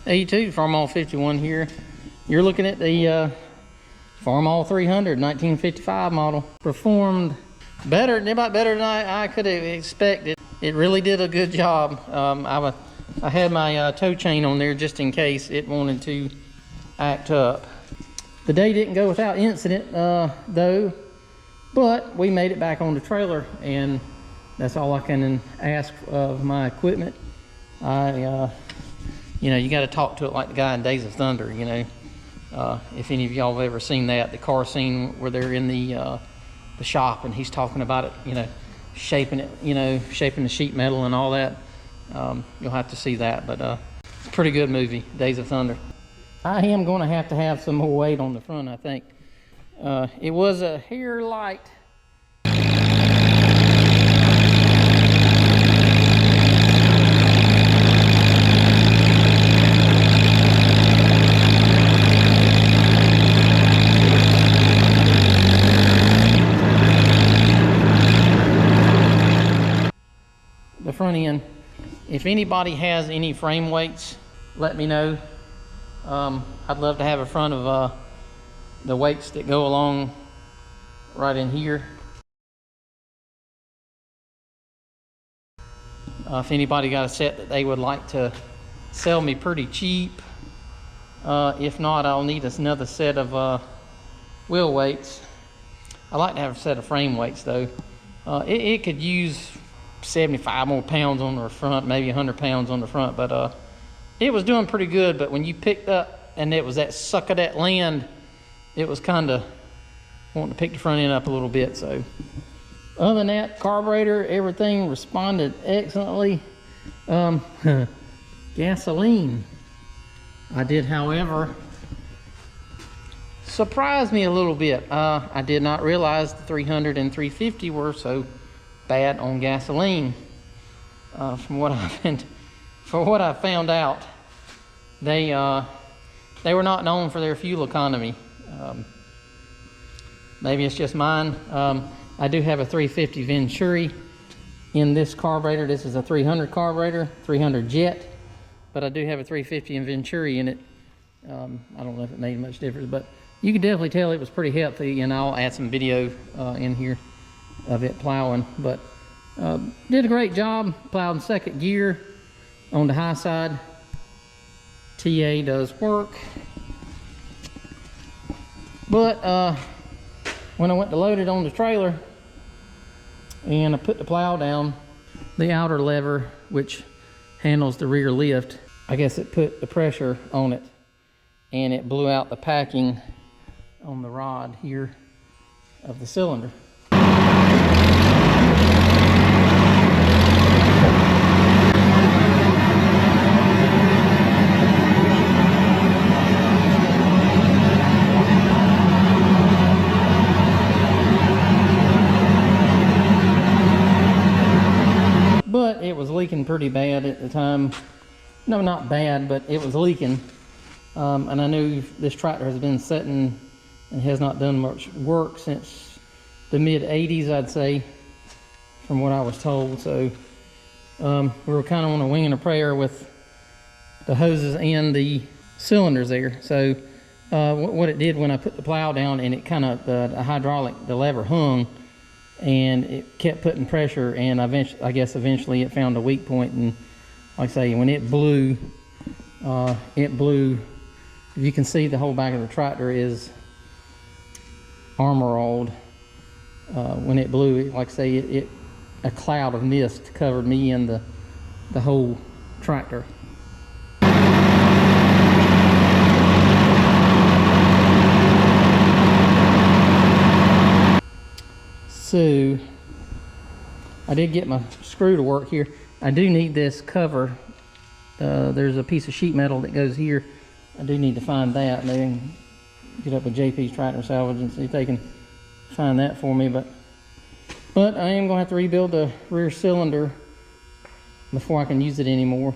82 Farmall 51 here. You're looking at the Farmall 300 1955 model. Performed better, about better than I could have expected. It really did a good job. I had my tow chain on there just in case it wanted to act up. The day didn't go without incident though, but we made it back on the trailer, and that's all I can ask of my equipment. You know, you got to talk to it like the guy in Days of Thunder, you know. If any of y'all have ever seen that, the car scene where they're in the shop and he's talking about it, you know, shaping it, you know, shaping the sheet metal and all that. You'll have to see that, but it's a pretty good movie, Days of Thunder. I am going to have some more weight on the front, I think. It was a hair light. The front end. If anybody has any frame weights, let me know. I'd love to have a front of the weights that go along right in here. If anybody got a set that they would like to sell me pretty cheap, if not, I'll need another set of wheel weights. I like to have a set of frame weights though. It could use 75 more pounds on the front, maybe 100 pounds on the front, but it was doing pretty good. But when you picked up and it was that suck of that land, it was kind of wanting to pick the front end up a little bit. So other than that, carburetor, everything responded excellently. Gasoline, I did, however, surprised me a little bit. I did not realize the 300 and 350 were so bad on gasoline. From what I found out, they were not known for their fuel economy. Maybe it's just mine. I do have a 350 Venturi in this carburetor. This is a 300 carburetor, 300 jet, but I do have a 350 and Venturi in it. I don't know if it made much difference, but you can definitely tell it was pretty healthy, and I'll add some video in here of it plowing. But did a great job. Plowed in second gear on the high side. TA does work, but when I went to load it on the trailer and I put the plow down, the outer lever, which handles the rear lift, I guess it put the pressure on it and it blew out the packing on the rod here of the cylinder. But it was leaking pretty bad at the time. No, not bad, but it was leaking. And I knew this tractor has been sitting and has not done much work since the mid-80s, I'd say, from what I was told. So we were kind of on a wing and a prayer with the hoses and the cylinders there. So what it did when I put the plow down and it kind of, the hydraulic, the lever hung, and it kept putting pressure, and I guess eventually it found a weak point, and like I say, when it blew, if you can see, the whole back of the tractor is armor-alled. When it blew, like I say, a cloud of mist covered me and the whole tractor. So I did get my screw to work here. I do need this cover. There's a piece of sheet metal that goes here. I do need to find that, and then get up with JP's Tractor Salvage and see if they can find that for me. But I am going to have to rebuild the rear cylinder before I can use it anymore.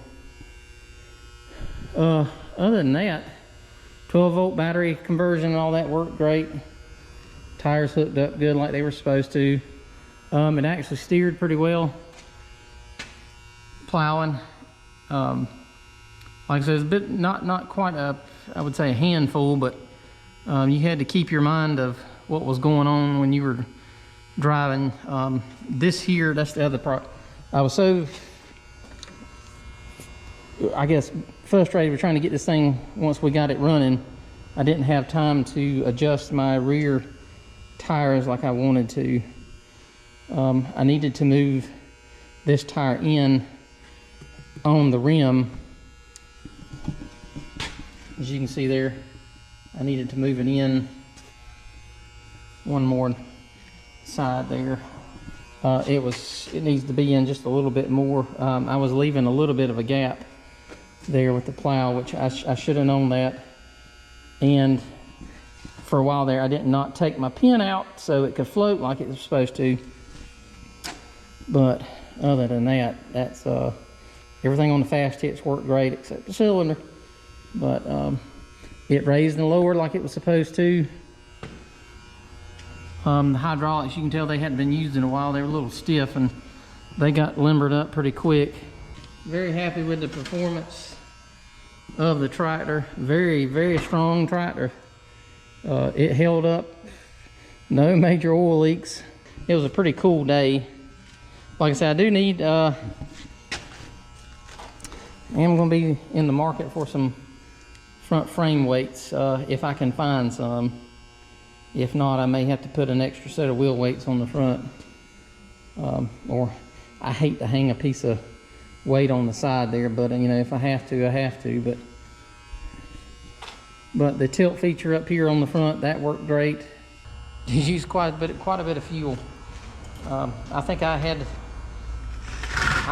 Other than that, 12-volt battery conversion and all that worked great. Tires hooked up good like they were supposed to. It actually steered pretty well plowing. like I said, it's a bit, not quite a, I would say a handful, but you had to keep your mind of what was going on when you were driving. This here, that's the other part. I was so, I guess, frustrated with trying to get this thing once we got it running. I didn't have time to adjust my rear tires like I wanted to. I needed to move this tire in on the rim. As you can see there, I needed to move it in one more side there. It needs to be in just a little bit more. I was leaving a little bit of a gap there with the plow, which I should have known that. And for a while there, I did not take my pin out so it could float like it was supposed to. But other than that, that's everything on the fast hits worked great except the cylinder. But it raised and lowered like it was supposed to. The hydraulics, you can tell they hadn't been used in a while. They were a little stiff and they got limbered up pretty quick. Very happy with the performance of the tractor. Very, very strong tractor. It held up. No major oil leaks. It was a pretty cool day. Like I said, I do need, I am going to be in the market for some front frame weights if I can find some. If not, I may have to put an extra set of wheel weights on the front. Or I hate to hang a piece of weight on the side there, but you know, if I have to, I have to. But the tilt feature up here on the front, that worked great. It used quite a bit of fuel. I think I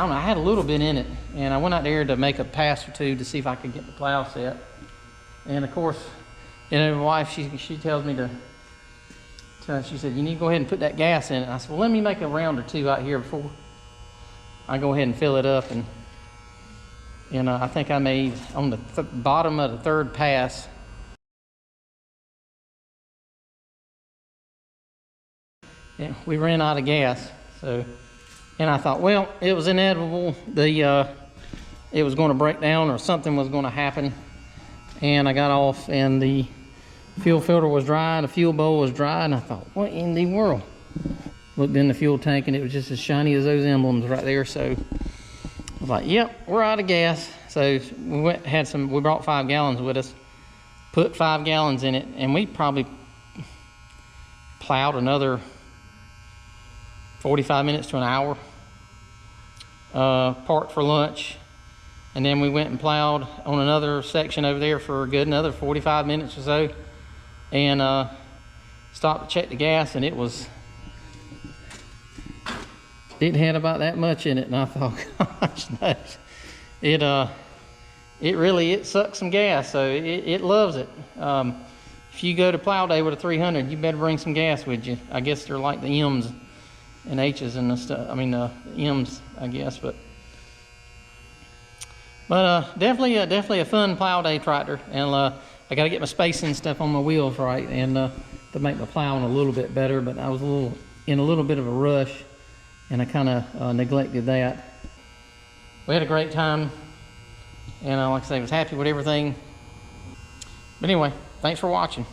don't know, I had a little bit in it, and I went out there to make a pass or two to see if I could get the plow set. And of course, you know, my wife, she tells me she said, you need to go ahead and put that gas in it. And I said, well, let me make a round or two out here before I go ahead and fill it up. And I think I made, on the bottom of the third pass, yeah, we ran out of gas. So, and I thought, well, it was inevitable. It was going to break down or something was going to happen. And I got off and the fuel filter was dry, the fuel bowl was dry, and I thought, what in the world? Looked in the fuel tank and it was just as shiny as those emblems right there. So I was like, yep, we're out of gas. So we brought 5 gallons with us, put 5 gallons in it, and we probably plowed another 45 minutes to an hour, parked for lunch, and then we went and plowed on another section over there for a good another 45 minutes or so, and stopped to check the gas, and it had about that much in it, and I thought, gosh, no. It sucks some gas, so it loves it. If you go to Plowday with a 300, you better bring some gas with you. I guess they're like the M's and H's and the stuff. I mean, M's, I guess, but definitely a fun Plowday tractor, and I got to get my spacing stuff on my wheels right, and to make my plowing a little bit better. But I was in a little bit of a rush, and I kind of neglected that. We had a great time, and like I say, I was happy with everything. But anyway, thanks for watching.